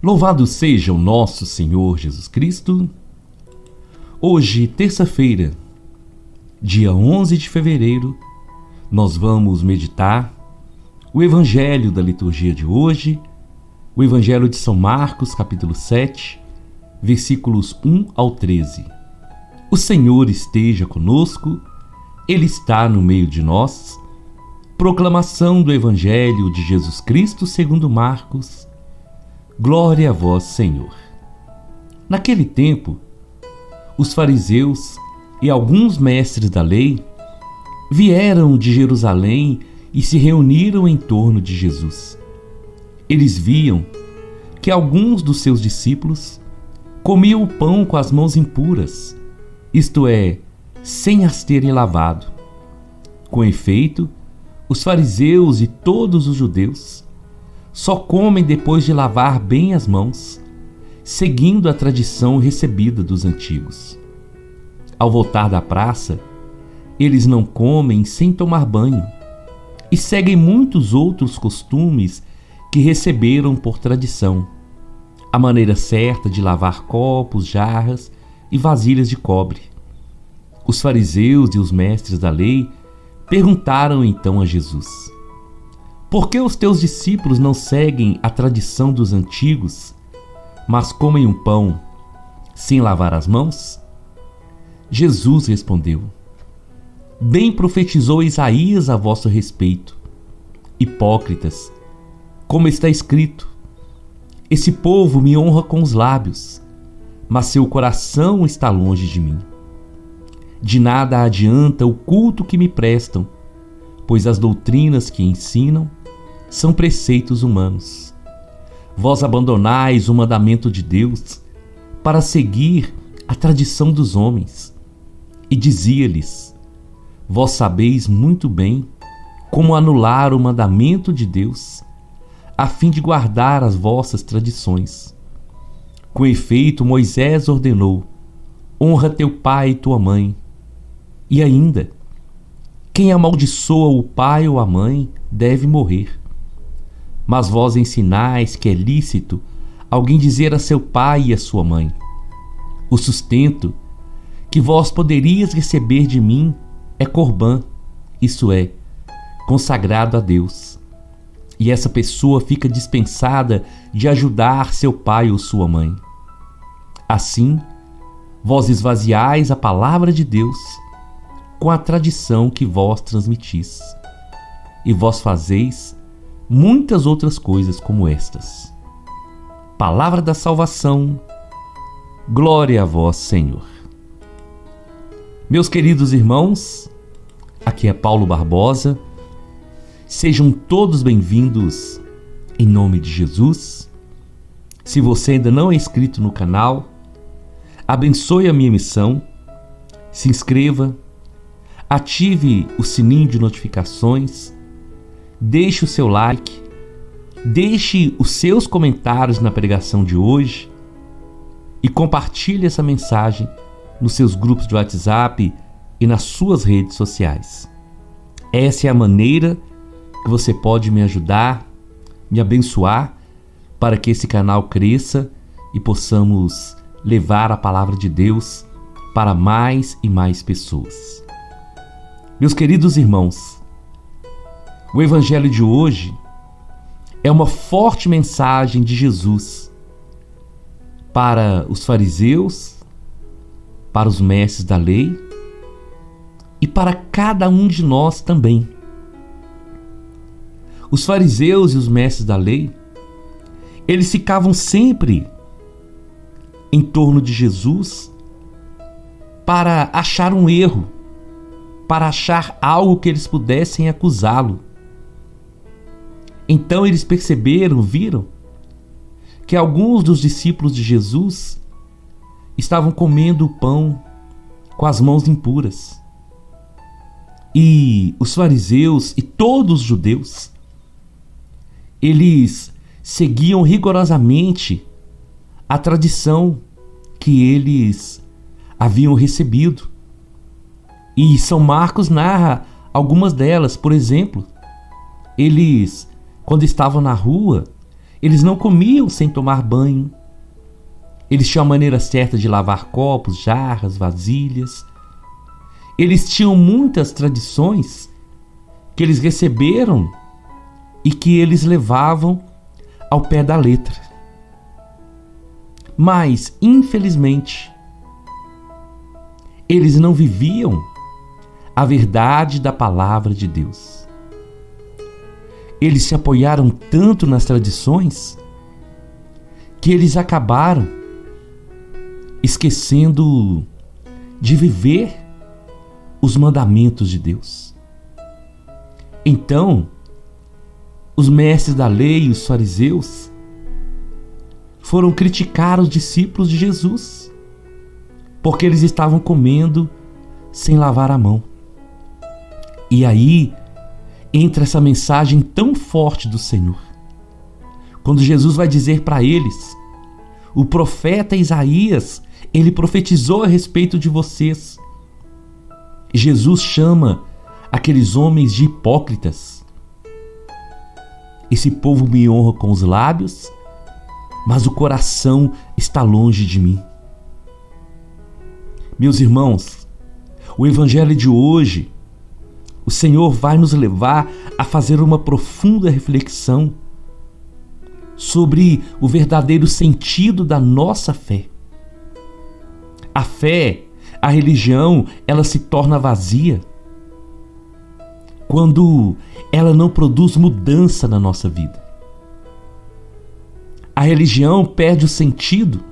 Louvado seja o nosso Senhor Jesus Cristo. Hoje, terça-feira, dia 11 de fevereiro, nós vamos meditar o Evangelho da liturgia de hoje, o Evangelho de São Marcos, capítulo 7, versículos 1 ao 13. O Senhor esteja conosco, Ele está no meio de nós. Proclamação do Evangelho de Jesus Cristo segundo Marcos. Glória a vós, Senhor. Naquele tempo, os fariseus e alguns mestres da lei vieram de Jerusalém e se reuniram em torno de Jesus. Eles viam que alguns dos seus discípulos comiam o pão com as mãos impuras, isto é, sem as terem lavado. Com efeito, os fariseus e todos os judeus só comem depois de lavar bem as mãos, seguindo a tradição recebida dos antigos. Ao voltar da praça, eles não comem sem tomar banho e seguem muitos outros costumes que receberam por tradição. A maneira certa de lavar copos, jarras e vasilhas de cobre. Os fariseus e os mestres da lei perguntaram então a Jesus: por que os teus discípulos não seguem a tradição dos antigos, mas comem um pão sem lavar as mãos? Jesus respondeu: bem profetizou Isaías a vosso respeito. Hipócritas, como está escrito: esse povo me honra com os lábios, mas seu coração está longe de mim. De nada adianta o culto que me prestam, pois as doutrinas que ensinam são preceitos humanos. Vós abandonais o mandamento de Deus para seguir a tradição dos homens. E dizia-lhes: vós sabeis muito bem como anular o mandamento de Deus, a fim de guardar as vossas tradições. Com efeito, Moisés ordenou: honra teu pai e tua mãe. E ainda, quem amaldiçoa o pai ou a mãe deve morrer. Mas vós ensinais que é lícito alguém dizer a seu pai e a sua mãe: o sustento que vós poderias receber de mim é corbã, isso é, consagrado a Deus. E essa pessoa fica dispensada de ajudar seu pai ou sua mãe. Assim, vós esvaziais a palavra de Deus com a tradição que vós transmitis. E vós fazeis muitas outras coisas como estas. Palavra da salvação. Glória a vós, Senhor. Meus queridos irmãos, aqui é Paulo Barbosa. Sejam todos bem-vindos em nome de Jesus. Se você ainda não é inscrito no canal, abençoe a minha missão, se inscreva, ative o sininho de notificações, deixe o seu like, deixe os seus comentários na pregação de hoje e compartilhe essa mensagem nos seus grupos de WhatsApp e nas suas redes sociais. Essa é a maneira que você pode me ajudar, me abençoar, para que esse canal cresça e possamos levar a palavra de Deus para mais e mais pessoas. Meus queridos irmãos, o Evangelho de hoje é uma forte mensagem de Jesus para os fariseus, para os mestres da lei e para cada um de nós também. Os fariseus e os mestres da lei, eles ficavam sempre em torno de Jesus para achar um erro, para achar algo que eles pudessem acusá-lo. Então eles viram que alguns dos discípulos de Jesus estavam comendo o pão com as mãos impuras. E os fariseus e todos os judeus, eles seguiam rigorosamente a tradição que eles haviam recebido. E São Marcos narra algumas delas. Por exemplo, eles, quando estavam na rua, Eles não comiam sem tomar banho. Eles tinham a maneira certa de lavar copos, jarras, vasilhas. Eles tinham muitas tradições que eles receberam e que eles levavam ao pé da letra. Mas, infelizmente, eles não viviam a verdade da palavra de Deus. Eles se apoiaram tanto nas tradições que eles acabaram esquecendo de viver os mandamentos de Deus. Então, os mestres da lei e os fariseus foram criticar os discípulos de Jesus, porque eles estavam comendo sem lavar a mão. E aí entra essa mensagem tão forte do Senhor, quando Jesus vai dizer para eles: o profeta Isaías, ele profetizou a respeito de vocês. Jesus chama aqueles homens de hipócritas. Esse povo me honra com os lábios, mas o coração está longe de mim. Meus irmãos, o evangelho de hoje, o Senhor vai nos levar a fazer uma profunda reflexão sobre o verdadeiro sentido da nossa fé. A fé, a religião, ela se torna vazia quando ela não produz mudança na nossa vida. A religião perde o sentido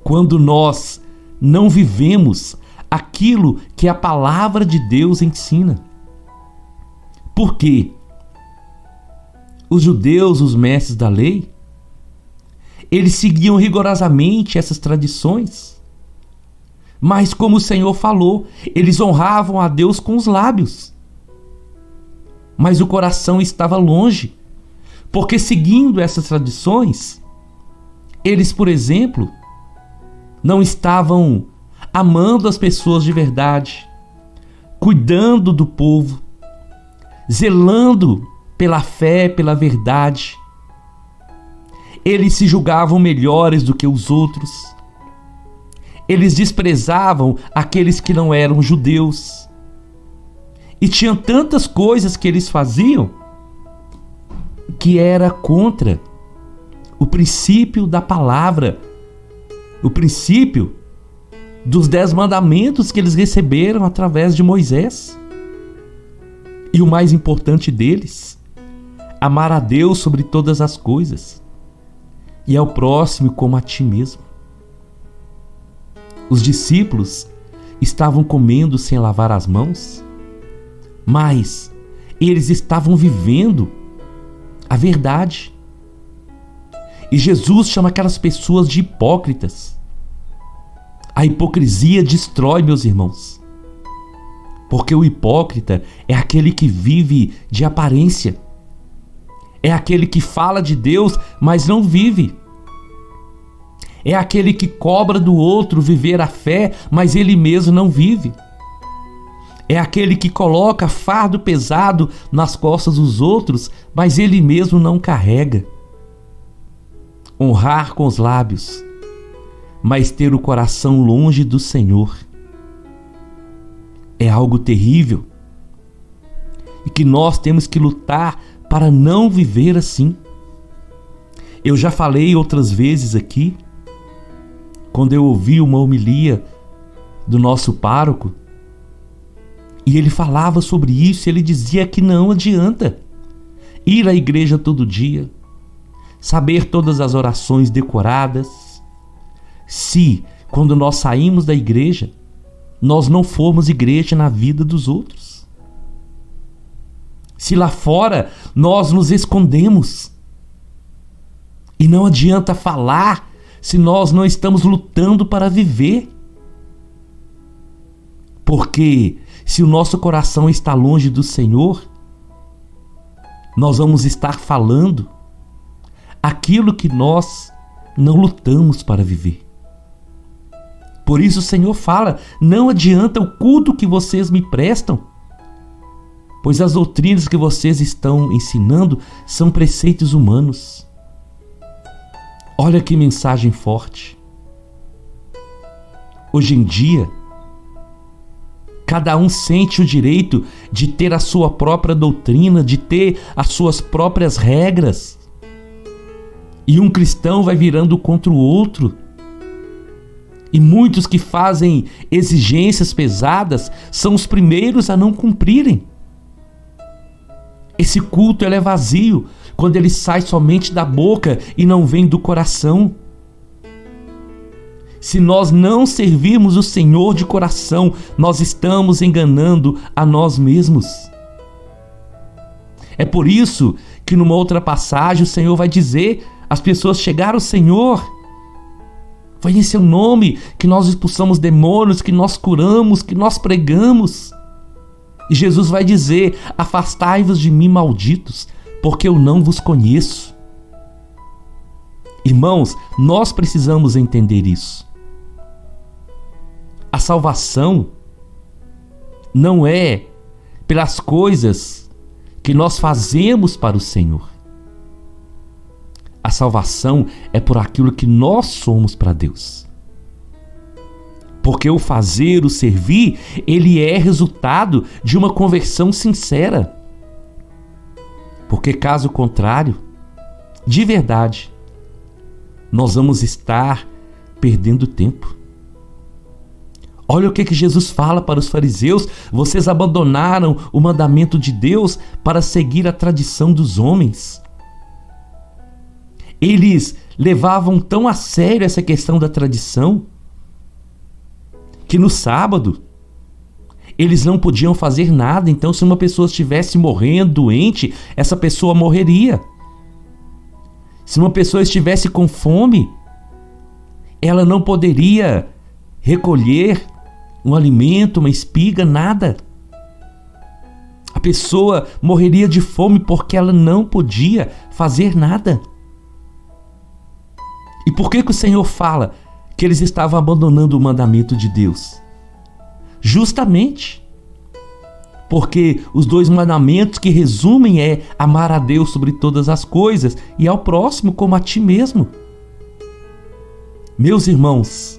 quando nós não vivemos aquilo que a palavra de Deus ensina. Por quê? Os judeus, os mestres da lei, eles seguiam rigorosamente essas tradições. Mas, como o Senhor falou, eles honravam a Deus com os lábios. Mas o coração estava longe, porque seguindo essas tradições, eles, por exemplo, não estavam amando as pessoas de verdade, cuidando do povo, zelando pela fé, pela verdade. Eles se julgavam melhores do que os outros. Eles desprezavam aqueles que não eram judeus. E tinham tantas coisas que eles faziam que era contra o princípio da palavra, o princípio dos 10 mandamentos que eles receberam através de Moisés. E o mais importante deles, amar a Deus sobre todas as coisas e ao próximo como a ti mesmo. Os discípulos estavam comendo sem lavar as mãos, mas eles estavam vivendo a verdade. E Jesus chama aquelas pessoas de hipócritas. A hipocrisia destrói, meus irmãos, porque o hipócrita é aquele que vive de aparência, é aquele que fala de Deus, mas não vive. É aquele que cobra do outro viver a fé, mas ele mesmo não vive. É aquele que coloca fardo pesado nas costas dos outros, mas ele mesmo não carrega. Honrar com os lábios, mas ter o coração longe do Senhor, é algo terrível e que nós temos que lutar para não viver assim. Eu já falei outras vezes aqui, quando eu ouvi uma homilia do nosso pároco, e ele falava sobre isso, ele dizia que não adianta ir à igreja todo dia, saber todas as orações decoradas, se, quando nós saímos da igreja, nós não formos igreja na vida dos outros. Se lá fora nós nos escondemos, e não adianta falar se nós não estamos lutando para viver. Porque se o nosso coração está longe do Senhor, nós vamos estar falando aquilo que nós não lutamos para viver. Por isso o Senhor fala: não adianta o culto que vocês me prestam, pois as doutrinas que vocês estão ensinando são preceitos humanos. Olha que mensagem forte. Hoje em dia, cada um sente o direito de ter a sua própria doutrina, de ter as suas próprias regras. E um cristão vai virando contra o outro. E muitos que fazem exigências pesadas são os primeiros a não cumprirem. Esse culto é vazio quando ele sai somente da boca e não vem do coração. Se nós não servirmos o Senhor de coração, nós estamos enganando a nós mesmos. É por isso que numa outra passagem o Senhor vai dizer: as pessoas chegaram ao Senhor, foi em seu nome que nós expulsamos demônios, que nós curamos, que nós pregamos. E Jesus vai dizer: afastai-vos de mim, malditos, porque eu não vos conheço. Irmãos, nós precisamos entender isso. A salvação não é pelas coisas que nós fazemos para o Senhor. A salvação é por aquilo que nós somos para Deus. Porque o fazer, o servir, ele é resultado de uma conversão sincera. Porque caso contrário, de verdade, nós vamos estar perdendo tempo. Olha o que Jesus fala para os fariseus: vocês abandonaram o mandamento de Deus para seguir a tradição dos homens. Eles levavam tão a sério essa questão da tradição que no sábado eles não podiam fazer nada. Então, se uma pessoa estivesse morrendo, doente, essa pessoa morreria. Se uma pessoa estivesse com fome, ela não poderia recolher um alimento, uma espiga, nada. A pessoa morreria de fome porque ela não podia fazer nada. E por que o Senhor fala que eles estavam abandonando o mandamento de Deus? Justamente porque os dois mandamentos que resumem é amar a Deus sobre todas as coisas e ao próximo como a ti mesmo. Meus irmãos,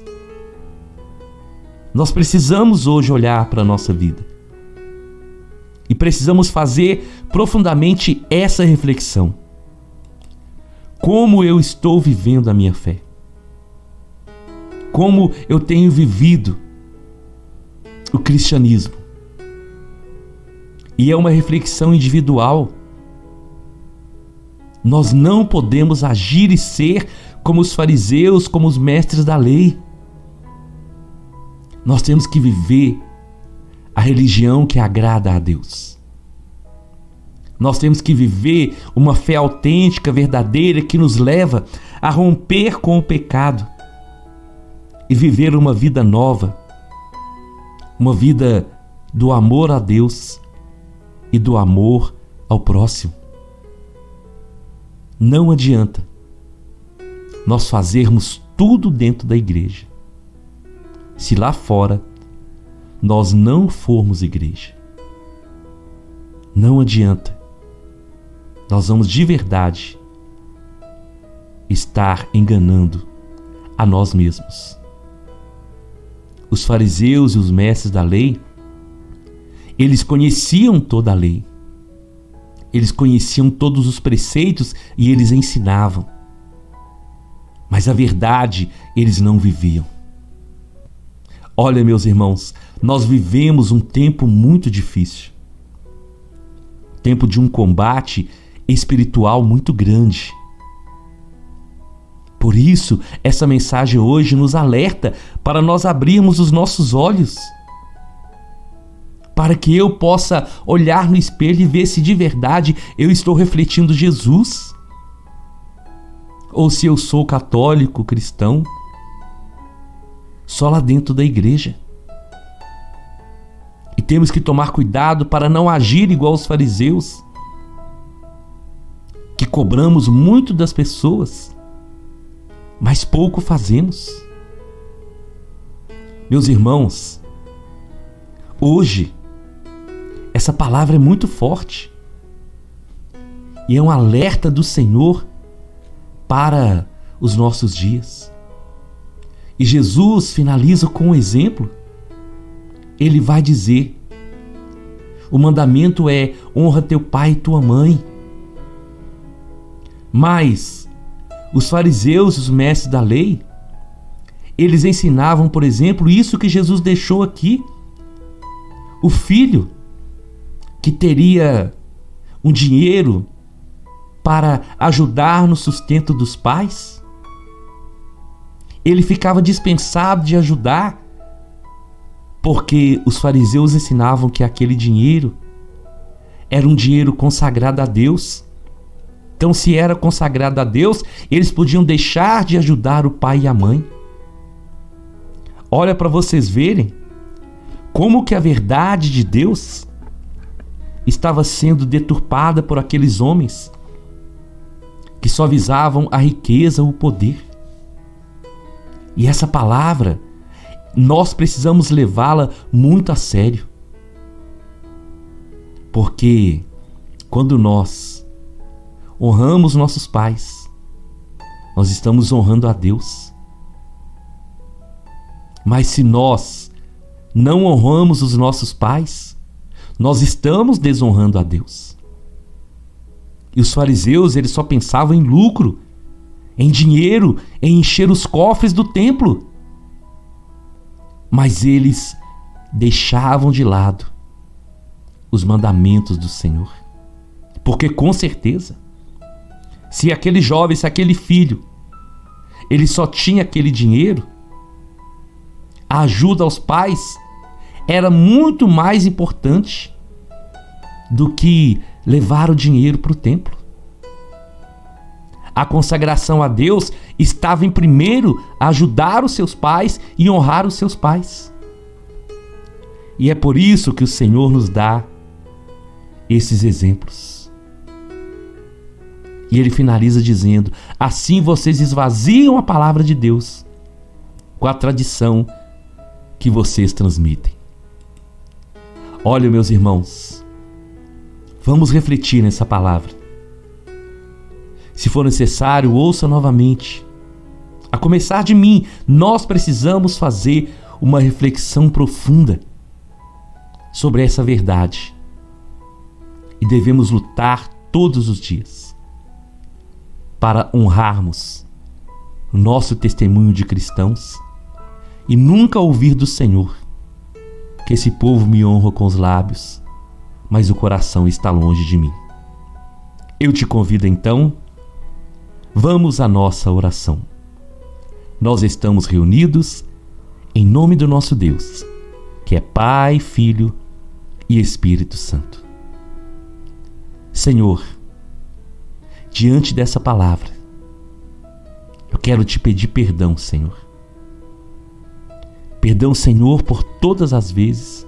nós precisamos hoje olhar para a nossa vida e precisamos fazer profundamente essa reflexão. Como eu estou vivendo a minha fé? Como eu tenho vivido o cristianismo? E é uma reflexão individual. Nós não podemos agir e ser como os fariseus, como os mestres da lei. Nós temos que viver a religião que agrada a Deus. Nós temos que viver uma fé autêntica, verdadeira, que nos leva a romper com o pecado e viver uma vida nova, uma vida do amor a Deus e do amor ao próximo. Não adianta nós fazermos tudo dentro da igreja se lá fora nós não formos igreja. Não adianta. Nós vamos de verdade estar enganando a nós mesmos. Os fariseus e os mestres da lei, eles conheciam toda a lei. Eles conheciam todos os preceitos e eles ensinavam. Mas a verdade eles não viviam. Olha, meus irmãos, nós vivemos um tempo muito difícil. Tempo de um combate espiritual muito grande. Por isso, essa mensagem hoje nos alerta para nós abrirmos os nossos olhos, para que eu possa olhar no espelho e ver se de verdade eu estou refletindo Jesus, ou se eu sou católico, cristão, só lá dentro da igreja. E temos que tomar cuidado para não agir igual os fariseus, que cobramos muito das pessoas, mas pouco fazemos. Meus irmãos, hoje Essa palavra é muito forte. E é um alerta do Senhor para os nossos dias. E Jesus finaliza com um exemplo. Ele vai dizer: o mandamento é: honra teu pai e tua mãe. Mas os fariseus e os mestres da lei, eles ensinavam, por exemplo, isso que Jesus deixou aqui. O filho que teria um dinheiro para ajudar no sustento dos pais, ele ficava dispensado de ajudar, porque os fariseus ensinavam que aquele dinheiro era um dinheiro consagrado a Deus. Então, se era consagrado a Deus, eles podiam deixar de ajudar o pai e a mãe. Olha para vocês verem como que a verdade de Deus estava sendo deturpada por aqueles homens que só visavam a riqueza, o poder. E essa palavra, nós precisamos levá-la muito a sério. Porque quando nós honramos nossos pais, nós estamos honrando a Deus. Mas se nós não honramos os nossos pais, nós estamos desonrando a Deus. E os fariseus, eles só pensavam em lucro, em dinheiro, em encher os cofres do templo. Mas eles deixavam de lado os mandamentos do Senhor. Porque com certeza, se aquele jovem, se aquele filho, ele só tinha aquele dinheiro, a ajuda aos pais era muito mais importante do que levar o dinheiro para o templo. A consagração a Deus estava em primeiro ajudar os seus pais e honrar os seus pais. E é por isso que o Senhor nos dá esses exemplos. E ele finaliza dizendo: assim vocês esvaziam a palavra de Deus com a tradição que vocês transmitem. Olha, meus irmãos, vamos refletir nessa palavra. Se for necessário, ouça novamente. A começar de mim, nós precisamos fazer uma reflexão profunda sobre essa verdade. E devemos lutar todos os dias para honrarmos o nosso testemunho de cristãos e nunca ouvir do Senhor que esse povo me honra com os lábios, mas o coração está longe de mim. Eu te convido então, vamos à nossa oração. Nós estamos reunidos em nome do nosso Deus, que é Pai, Filho e Espírito Santo. Senhor, diante dessa palavra, eu quero te pedir perdão, Senhor. Perdão, Senhor, por todas as vezes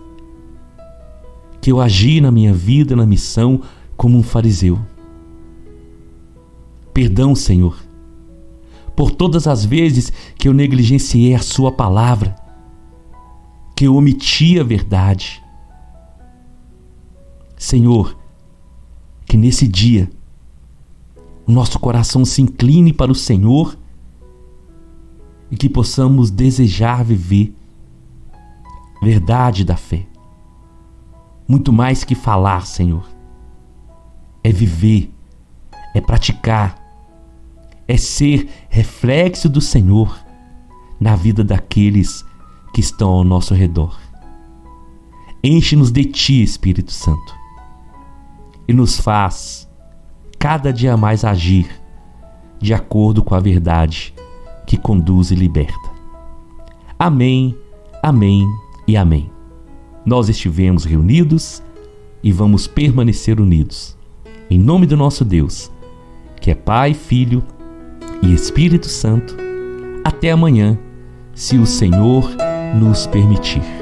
que eu agi na minha vida, na missão, como um fariseu. Perdão, Senhor, por todas as vezes que eu negligenciei a sua palavra, que eu omiti a verdade. Senhor, que nesse dia o nosso coração se incline para o Senhor e que possamos desejar viver verdade da fé. Muito mais que falar, Senhor, é viver, é praticar, é ser reflexo do Senhor na vida daqueles que estão ao nosso redor. Enche-nos de Ti, Espírito Santo, e nos faz cada dia mais agir de acordo com a verdade que conduz e liberta. Amém, amém e amém. Nós estivemos reunidos e vamos permanecer unidos. Em nome do nosso Deus, que é Pai, Filho e Espírito Santo. Até amanhã, se o Senhor nos permitir.